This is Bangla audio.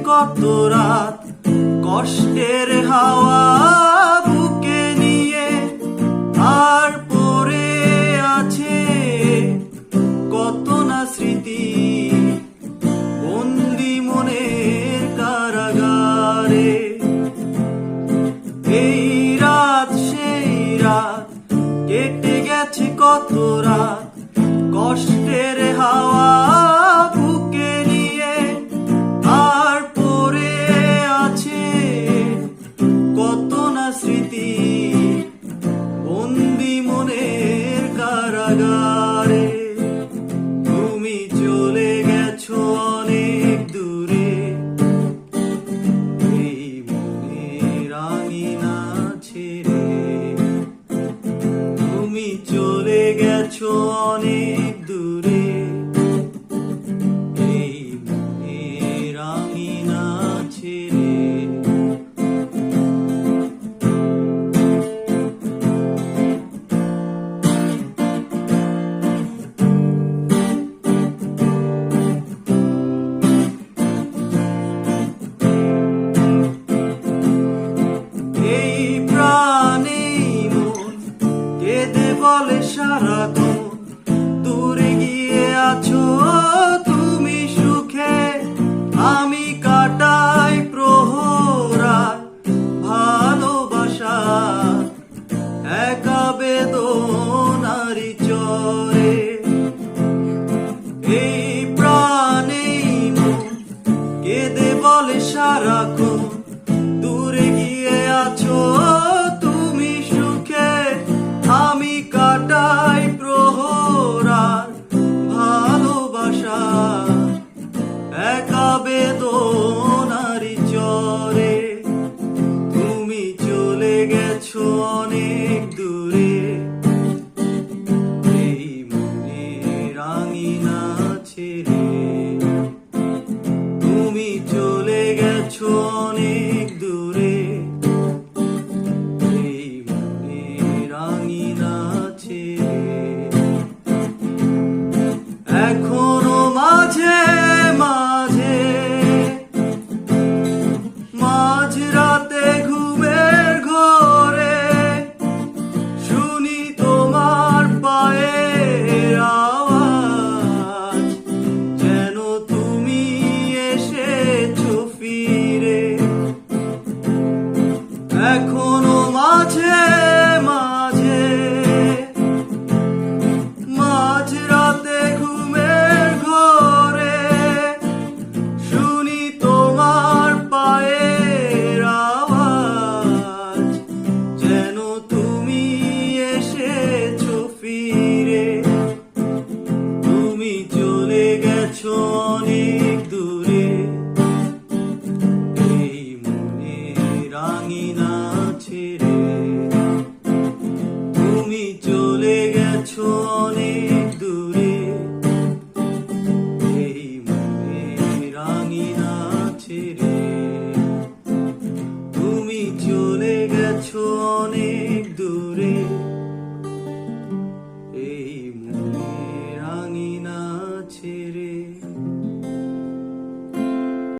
কত রাত, কষ্টের হাওয়া বুকে নিয়ে, আর পড়ে আছে কত না স্মৃতি বন্দি মনের কারাগারে। এই রাত সেই রাত, কেটে গেছে কত রাত, কষ্টের হাওয়া বুকে নিয়ে, আর পড়ে আছে কত না স্মৃতি বন্দি মনের কারাগারে। তুমি চলে গেছো অনেক দূরে, এই মনের আঙিনা ছেড়ে। তুমি চলে গেছো অনেক দূরে, এই মনের আঙিনা ছেড়ে। এই প্রাণে মন কেঁদে বলে সারাক্ষণ, দূরে গিয়ে আছো তুমি সুখে, আমি কাটাই প্রহরার ভালোবাসা একা বেদনারি চরে। এই প্রাণে মন কেঁদে বলে সারাক্ষণ, দূরে গিয়ে আছো তুমি সুখে, আমি কাটাই প্রহরার ভালোবাসা একা বেদনারি চরে। তুমি চলে গেছো অনেক দূরে, এই মনের আঙিনা ছেড়ে। তুমি চলে গেছো অনেক দূরে, এই মনের আঙিনা ছেড়ে। এখনো মাঝে মাঝে মাঝরাতে ঘুমের ঘোরে শুনি তোমার পায়ের আওয়াজ, যেন তুমি এসেছো ফিরে। এখনো মাঝে মাঝে মাঝরাতে ঘুমের ঘোরে শুনি তোমার পায়ের আওয়াজ, যেন তুমি এসেছো ফিরে। তুমি চলে গেছো অনেক